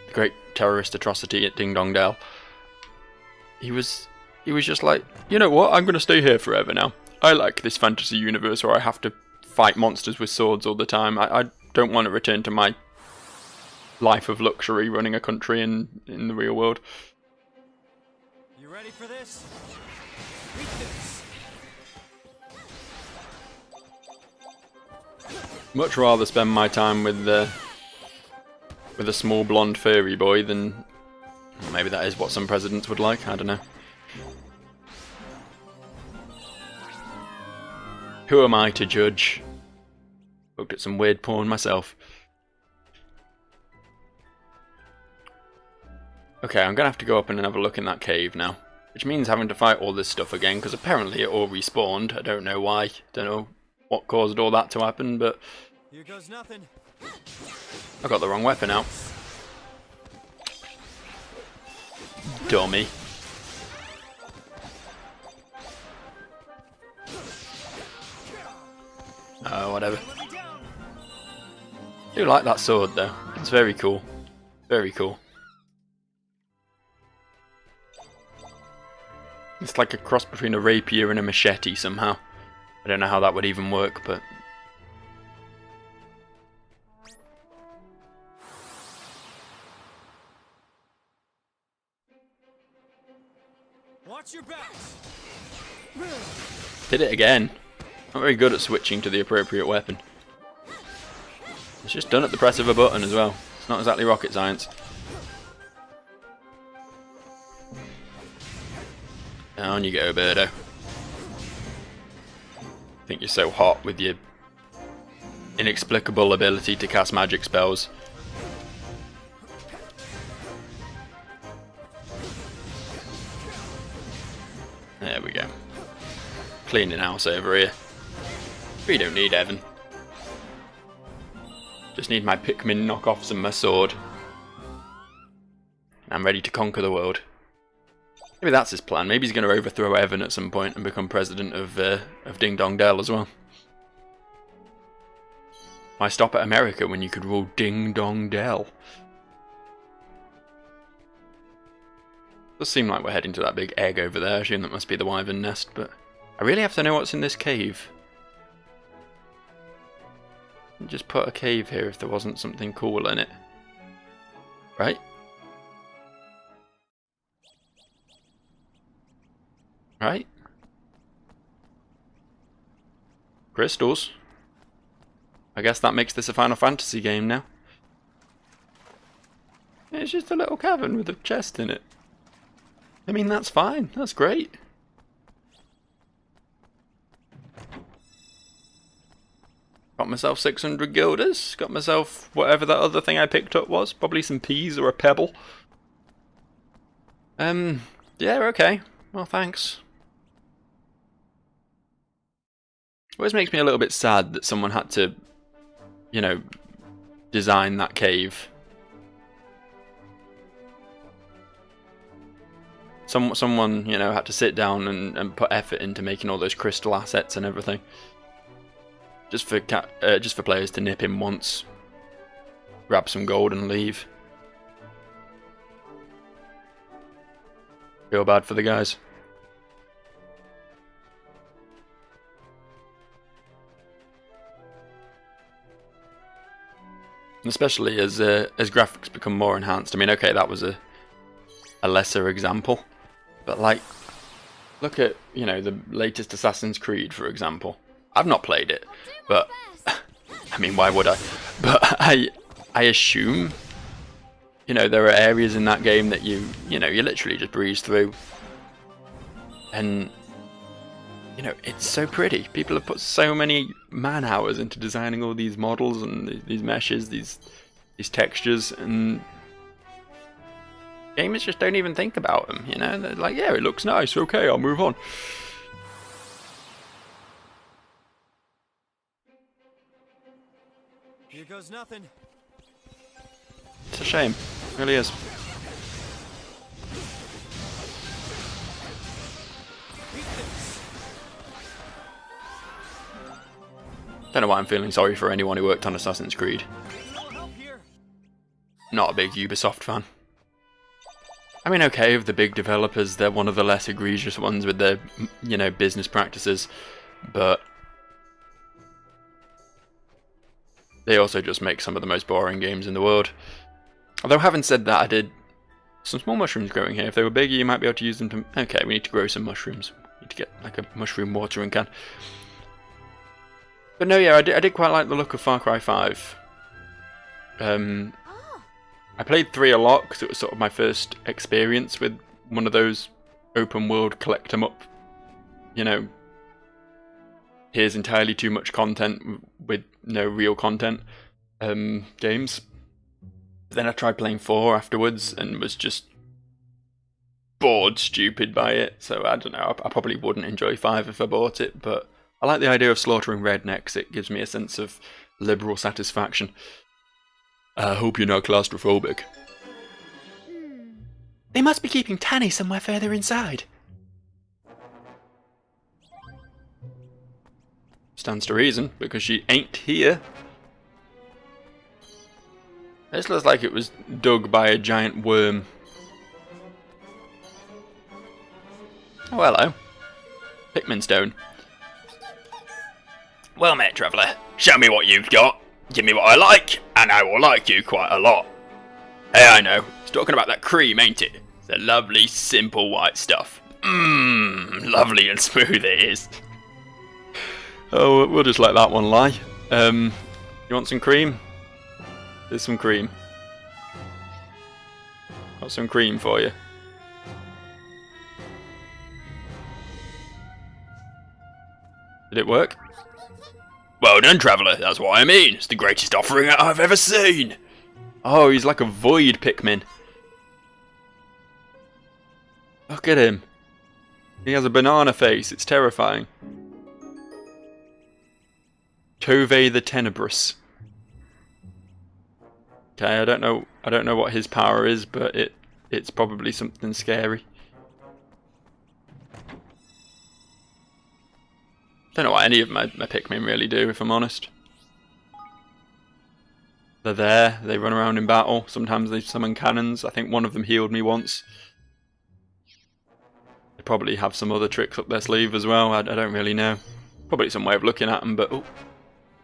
Speaker 1: the great terrorist atrocity at Ding Dong Dell, he was just like, you know what, I'm going to stay here forever now. I like this fantasy universe where I have to fight monsters with swords all the time. I don't want to return to my life of luxury running a country in the real world.
Speaker 5: You ready for this? Eat this.
Speaker 1: Much rather spend my time with a small blonde furry boy than... Maybe that is what some presidents would like, I don't know. Who am I to judge? Looked at some weird porn myself. Okay, I'm gonna have to go up and have a look in that cave now. Which means having to fight all this stuff again, because apparently it all respawned. I don't know why. Don't know what caused all that to happen, but...
Speaker 5: Here goes nothing.
Speaker 1: I got the wrong weapon out. Dummy. Oh, whatever. I do like that sword though. It's very cool. Very cool. It's like a cross between a rapier and a machete somehow. I don't know how that would even work, but...
Speaker 5: Watch your backs.
Speaker 1: Did it again. Not very good at switching to the appropriate weapon. It's just done at the press of a button as well. It's not exactly rocket science. Down you go, Birdo. Think you're so hot with your inexplicable ability to cast magic spells. There we go. Cleaning house over here. We don't need Evan. Just need my Pikmin knockoffs and my sword. I'm ready to conquer the world. Maybe that's his plan. Maybe he's going to overthrow Evan at some point and become president of Ding Dong Dell as well. Why stop at America when you could rule Ding Dong Dell? Does seem like we're heading to that big egg over there. I assume that must be the wyvern nest, but I really have to know what's in this cave. I'd just put a cave here if there wasn't something cool in it. Right? Right? Crystals. I guess that makes this a Final Fantasy game now. It's just a little cavern with a chest in it. I mean, that's fine. That's great. Got myself 600 guilders. Got myself whatever that other thing I picked up was. Probably some peas or a pebble. Yeah, okay. Well, thanks. Always makes me a little bit sad that someone had to, you know, design that cave. Someone, you know, had to sit down and put effort into making all those crystal assets and everything. Just for players to nip in once, grab some gold and leave. Feel bad for the guys. Especially as graphics become more enhanced. I mean, okay, that was a lesser example, but like, look at, you know, the latest Assassin's Creed, for example. I've not played it, but I mean, why would I? But I assume, you know, there are areas in that game that you literally just breeze through, and you know, it's so pretty. People have put so many man hours into designing all these models and these meshes, these textures, and gamers just don't even think about them. You know, they're like, yeah, it looks nice. Okay, I'll move on.
Speaker 5: Here goes nothing.
Speaker 1: It's a shame. It really is. Don't know why I'm feeling sorry for anyone who worked on Assassin's Creed.
Speaker 5: No help here.
Speaker 1: not a big Ubisoft fan. I mean, okay, of the big developers, they're one of the less egregious ones with their, you know, business practices, but they also just make some of the most boring games in the world. Although, having said that, I did some small mushrooms growing here. If they were bigger, you might be able to use them to... Okay, we need to grow some mushrooms. We need to get, like, a mushroom watering can. But no, yeah, I did quite like the look of Far Cry 5. I played 3 a lot because it was sort of my first experience with one of those open world collect 'em up, you know, here's entirely too much content with no real content games. Then I tried playing 4 afterwards and was just bored stupid by it, so I don't know, I probably wouldn't enjoy 5 if I bought it, but I like the idea of slaughtering rednecks. It gives me a sense of liberal satisfaction. I hope you're not claustrophobic.
Speaker 7: They must be keeping Tanny somewhere further inside.
Speaker 1: Stands to reason, because she ain't here. This looks like it was dug by a giant worm. Oh, hello. Pikmin stone. Well met, traveller. Show me what you've got. Give me what I like, and I will like you quite a lot. Hey, I know. It's talking about that cream, ain't it? The lovely, simple white stuff. Lovely and smooth it is. Oh, we'll just let that one lie. You want some cream? There's some cream. Got some cream for you. Did it work? Well done, traveller. That's what I mean. It's the greatest offering I've ever seen. Oh, he's like a void Pikmin. Look at him. He has a banana face. It's terrifying. Tove the Tenebrous. Okay, I don't know what his power is, but it's probably something scary. Don't know what any of my Pikmin really do, if I'm honest. They're there, they run around in battle, sometimes they summon cannons. I think one of them healed me once. They probably have some other tricks up their sleeve as well, I don't really know. Probably some way of looking at them, but... Oh,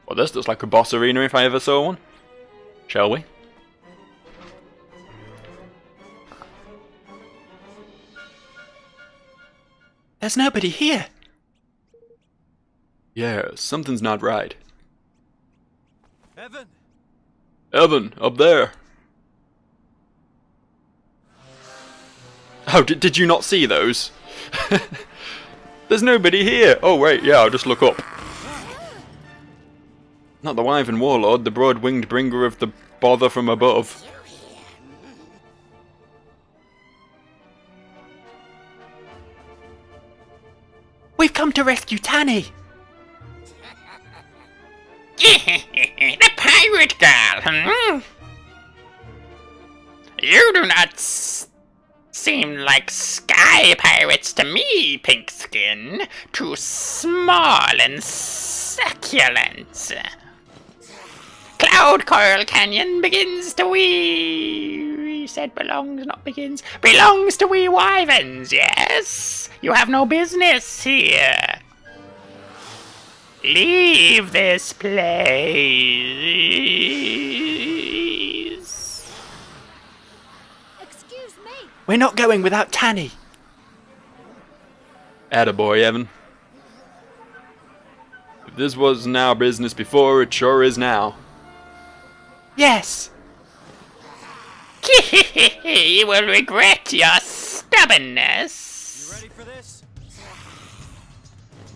Speaker 1: well, this looks like a boss arena if I ever saw one. Shall we?
Speaker 7: There's nobody here.
Speaker 1: Yeah, something's not right.
Speaker 5: Evan!
Speaker 1: Evan, up there. Oh, did you not see those? There's nobody here. Oh, wait, yeah, I'll just look up. Not the Wyvern Warlord, the broad-winged bringer of the bother from above.
Speaker 7: We've come to rescue Tanny.
Speaker 10: The pirate girl, You do not seem like sky pirates to me, Pinkskin. Too small and succulent. Cloud Coral Canyon begins to we said belongs, not begins. Belongs to we wyverns, yes? You have no business here. Leave this place.
Speaker 8: Excuse me.
Speaker 7: We're not going without Tanny.
Speaker 1: Attaboy, Evan. If this wasn't our business before, it sure is now.
Speaker 7: Yes.
Speaker 10: You will regret your stubbornness.
Speaker 5: You ready for this?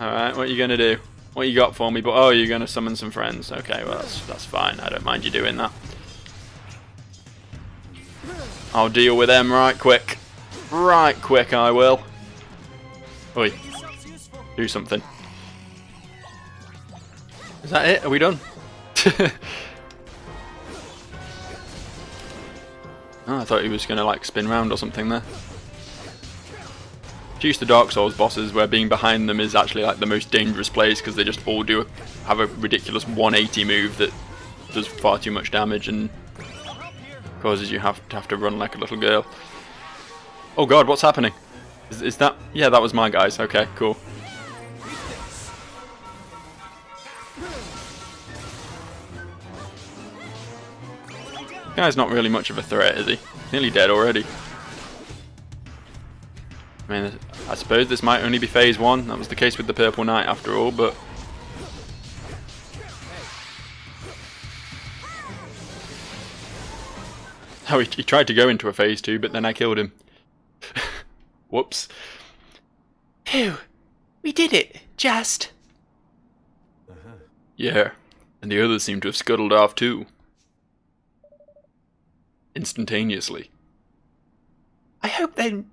Speaker 1: Alright, what are you gonna do? What you got for me? But oh, you're gonna summon some friends. Okay, well that's fine. I don't mind you doing that. I'll deal with them right quick. Right quick, I will. Oi. Do something. Is that it? Are we done? Oh, I thought he was gonna like spin round or something there. I'm used to Dark Souls bosses where being behind them is actually like the most dangerous place because they just all have a ridiculous 180 move that does far too much damage, and causes you have to run like a little girl. Oh god, what's happening? Is that... Yeah, that was my guys. Okay, cool. Guy's not really much of a threat, is he? Nearly dead already. I mean, I suppose this might only be phase 1. That was the case with the Purple Knight after all, but... Oh, he tried to go into a phase 2, but then I killed him. Whoops.
Speaker 7: Phew. We did it. Just.
Speaker 1: Yeah, and the others seem to have scuttled off too. Instantaneously.
Speaker 7: I hope they...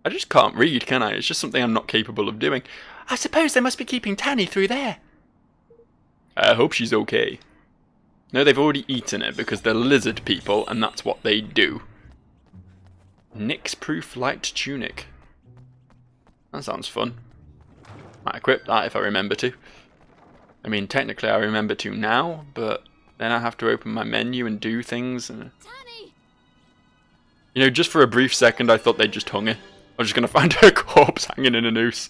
Speaker 1: I just can't read, can I? It's just something I'm not capable of doing.
Speaker 7: I suppose they must be keeping Tanny through there.
Speaker 1: I hope she's okay. No, they've already eaten it because they're lizard people and that's what they do. Nyx-proof light tunic. That sounds fun. Might equip that if I remember to. I mean, technically I remember to now, but then I have to open my menu and do things. And... You know, just for a brief second I thought they'd just hung her. I was just going to find her corpse hanging in a noose.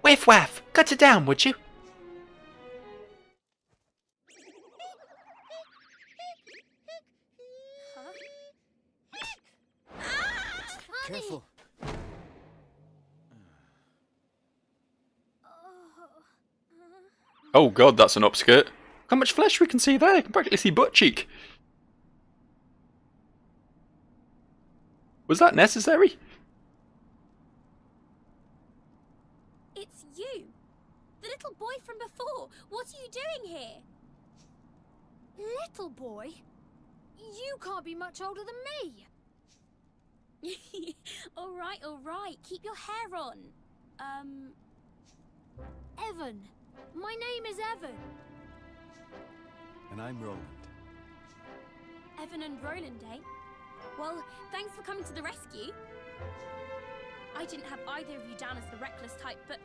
Speaker 7: Whiff waff, cut it down, would you?
Speaker 5: Careful.
Speaker 1: Oh god, that's an upskirt. How much flesh we can see there? You can practically see butt cheek. Was that necessary?
Speaker 3: It's you. The little boy from before. What are you doing here?
Speaker 8: Little boy? You can't be much older than me.
Speaker 3: Alright, alright. Keep your hair on.
Speaker 8: Evan. My name is Evan.
Speaker 5: And I'm Roland.
Speaker 3: Evan and Roland, eh? Well, thanks for coming to the rescue. I didn't have either of you down as the reckless type, but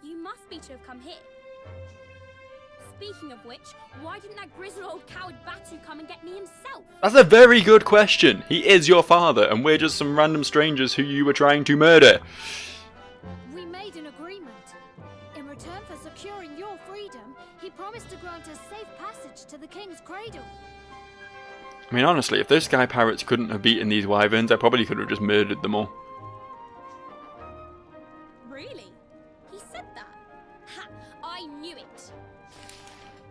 Speaker 3: you must be to have come here. Speaking of which, why didn't that grizzled old coward Batu come and get me himself?
Speaker 1: That's a very good question. He is your father, and we're just some random strangers who you were trying to murder.
Speaker 8: We made an agreement. In return for securing your freedom, he promised to grant us safe passage to the king's cradle.
Speaker 1: I mean, honestly, if those sky pirates couldn't have beaten these wyverns, I probably could have just murdered them all.
Speaker 3: Really? He said that? Ha! I knew it.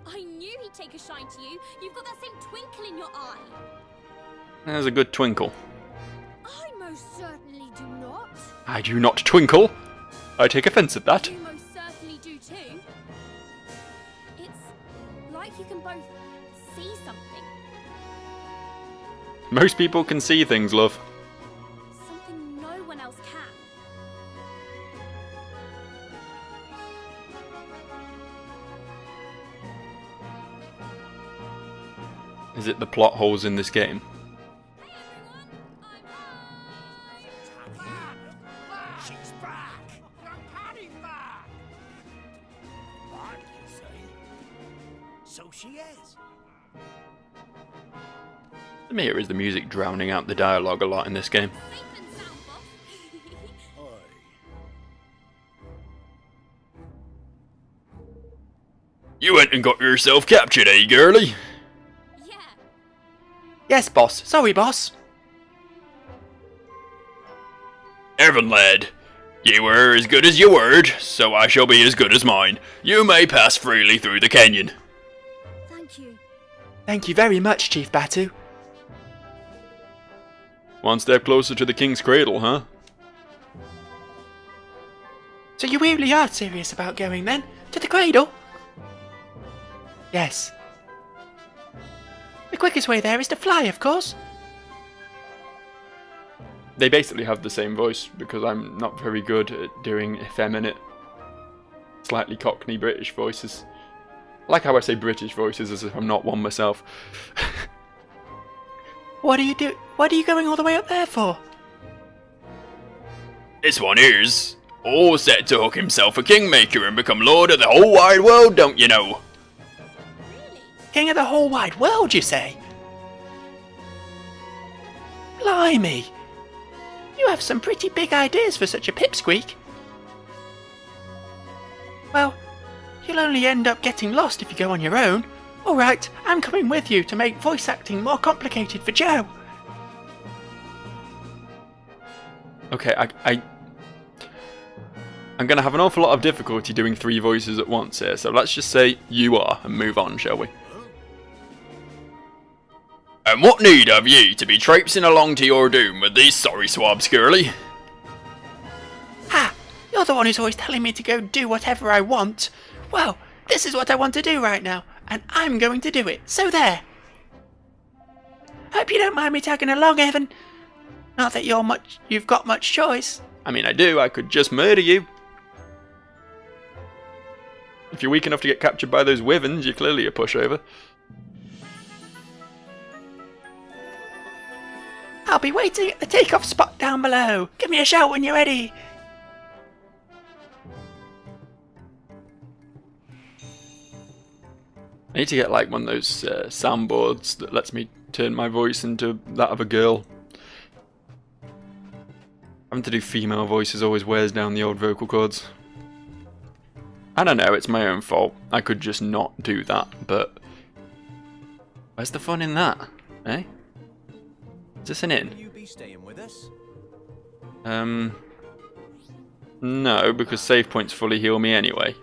Speaker 3: I knew he'd take a shine to you. You've got that same twinkle in your eye.
Speaker 1: There's a good twinkle.
Speaker 8: I most certainly do not.
Speaker 1: I do not twinkle. I take offence at that.
Speaker 3: You most certainly do too. It's like you can both see something.
Speaker 1: Most people can see things, love.
Speaker 3: Something no one else can.
Speaker 1: Is it the plot holes in this game?
Speaker 3: Hey everyone, I'm home.
Speaker 6: She's back! Patty's back! What, you say? So she is.
Speaker 1: To me, it is the music drowning out the dialogue a lot in this game.
Speaker 3: Safe and sound, boss.
Speaker 1: You went and got yourself captured, eh, girlie?
Speaker 3: Yeah.
Speaker 7: Yes, boss. Sorry, boss.
Speaker 1: Evan, lad, you were as good as your word, so I shall be as good as mine. You may pass freely through the canyon.
Speaker 8: Thank you.
Speaker 7: Thank you very much, Chief Batu.
Speaker 1: One step closer to the king's cradle, huh?
Speaker 7: So you really are serious about going then? To the cradle? Yes. The quickest way there is to fly, of course.
Speaker 1: They basically have the same voice, because I'm not very good at doing effeminate, slightly cockney British voices. I like how I say British voices as if I'm not one myself.
Speaker 7: What are you going all the way up there for?
Speaker 1: This one here's All set to hook himself a kingmaker and become lord of the whole wide world, don't you know?
Speaker 3: Really?
Speaker 7: King of the whole wide world, you say? Blimey! You have some pretty big ideas for such a pipsqueak. Well, you'll only end up getting lost if you go on your own. Alright, I'm coming with you to make voice acting more complicated for Joe.
Speaker 1: Okay, I'm going to have an awful lot of difficulty doing 3 voices at once here, so let's just say you are and move on, shall we? And what need have ye to be traipsing along to your doom with these sorry swabs, girlie?
Speaker 7: Ha! You're the one who's always telling me to go do whatever I want. Well, this is what I want to do right now, and I'm going to do it, so there. Hope you don't mind me tagging along, Evan. Not that you've got much choice.
Speaker 1: I mean, I do. I could just murder you. If you're weak enough to get captured by those wyverns, you're clearly a pushover.
Speaker 7: I'll be waiting at the takeoff spot down below. Give me a shout when you're ready.
Speaker 1: I need to get like one of those soundboards that lets me turn my voice into that of a girl. Having to do female voices always wears down the old vocal cords. I don't know, it's my own fault. I could just not do that, but where's the fun in that? Eh? Is this an inn?
Speaker 5: Will you be staying with us?
Speaker 1: No, because save points fully heal me anyway.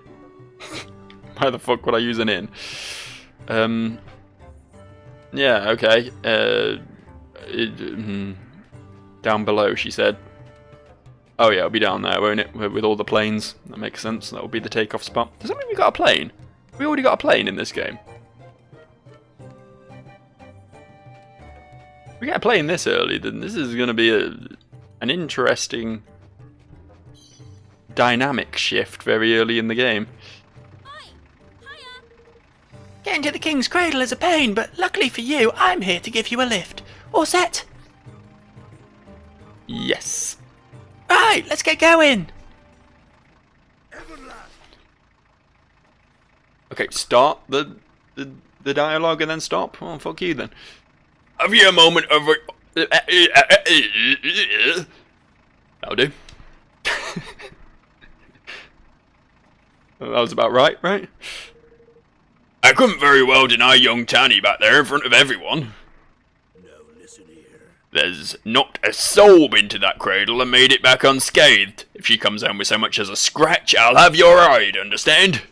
Speaker 1: Why the fuck would I use an inn? Yeah, okay. Down below, she said. Oh yeah, it'll be down there, won't it? With all the planes. That makes sense. That will be the takeoff spot. Does that mean we got a plane? We already got a plane in this game. If we get a plane this early, then this is going to be an interesting dynamic shift very early in the game.
Speaker 7: Getting to the King's Cradle is a pain, but luckily for you, I'm here to give you a lift. All set?
Speaker 1: Yes.
Speaker 7: Right, let's get going.
Speaker 1: Okay, start the dialogue and then stop. Oh, fuck you then. Have you a moment of... That'll do. That was about right, right? I couldn't very well deny young Tanny back there in front of everyone.
Speaker 6: No, listen here.
Speaker 1: There's not a soul been to that cradle and made it back unscathed. If she comes home with so much as a scratch, I'll have your hide, understand?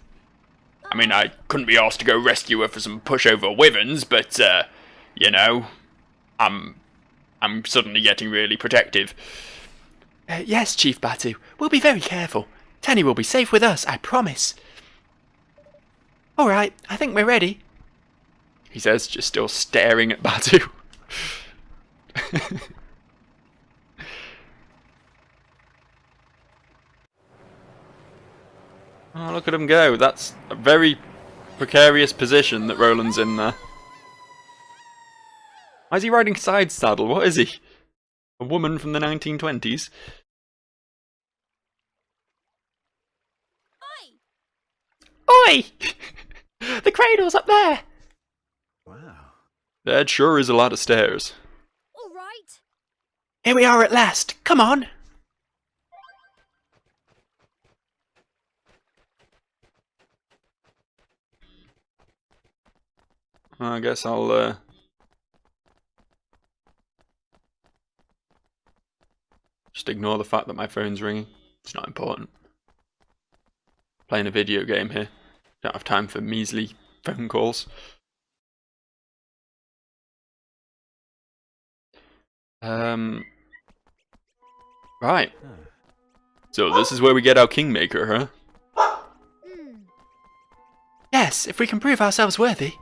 Speaker 1: I mean, I couldn't be asked to go rescue her for some pushover wyverns, but, you know, I'm suddenly getting really protective.
Speaker 7: Yes, Chief Batu. We'll be very careful. Tanny will be safe with us, I promise. Alright, I think we're ready.
Speaker 1: He says, just still staring at Batu. Oh, look at him go. That's a very precarious position that Roland's in there. Why is he riding side saddle? What is he? A woman from the 1920s?
Speaker 10: Oi! The cradle's up there!
Speaker 5: Wow.
Speaker 1: There sure is a lot of stairs.
Speaker 8: All right.
Speaker 7: Here we are at last. Come on.
Speaker 1: I guess I'll just ignore the fact that my phone's ringing. It's not important. Playing a video game here. Don't have time for measly phone calls. Right. So this is where we get our Kingmaker, huh?
Speaker 7: Yes, if we can prove ourselves worthy.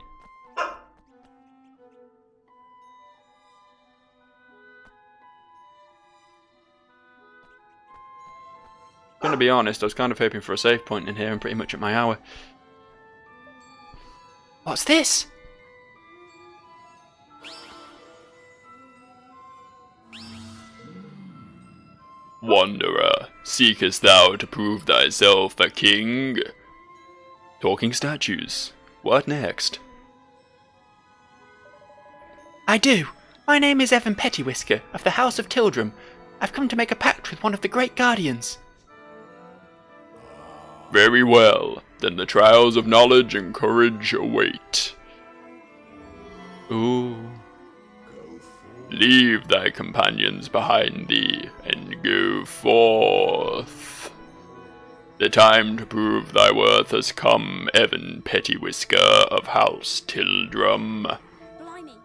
Speaker 1: Gonna be honest, I was kind of hoping for a save point in here and pretty much at my hour.
Speaker 7: What's this?
Speaker 1: Wanderer, seekest thou to prove thyself a king? Talking statues. What next?
Speaker 7: I do. My name is Evan Pettywhisker, of the House of Tildrum. I've come to make a pact with one of the great guardians.
Speaker 1: Very well. Then the trials of knowledge and courage await. Ooh. Leave thy companions behind thee, and go forth. The time to prove thy worth has come, Evan Pettywhisker of House Tildrum.
Speaker 3: Blimey.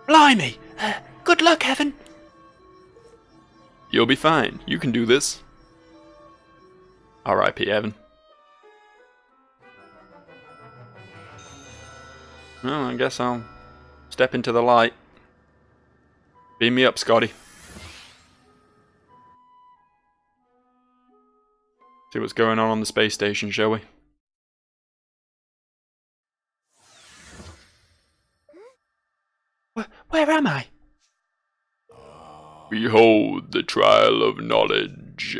Speaker 7: Blimey! Good luck, Evan.
Speaker 1: You'll be fine. You can do this. R.I.P. Evan. Well, I guess I'll step into the light. Beam me up, Scotty. See what's going on the space station, shall we?
Speaker 7: Where am I?
Speaker 1: Behold the trial of knowledge.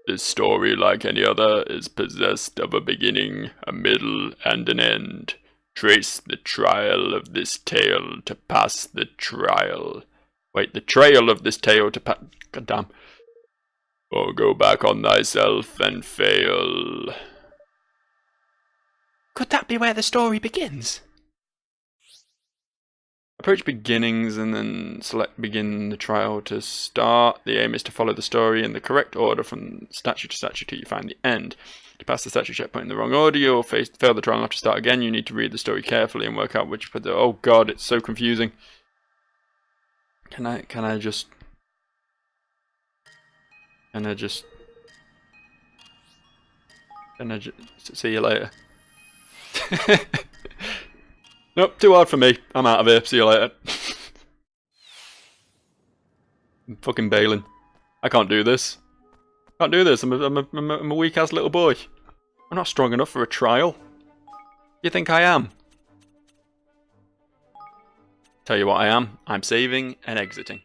Speaker 1: This story, like any other, is possessed of a beginning, a middle, and an end. Trace the trial of this tale to pass the trial. Wait, the trail of this tale to pass... Goddamn. Or go back on thyself and fail.
Speaker 7: Could that be where the story begins?
Speaker 1: Approach beginnings and then select begin the trial to start. The aim is to follow the story in the correct order from statue to statue till you find the end. To pass the statue checkpoint in the wrong order, you'll fail the trial and have to start again. You need to read the story carefully and work out which put the... Oh god, it's so confusing. Can I just see you later? Nope, too hard for me. I'm out of here. See you later. I'm fucking bailing. I can't do this. Can't do this. I'm a weak ass little boy. I'm not strong enough for a trial. You think I am? Tell you what I am. I'm saving and exiting.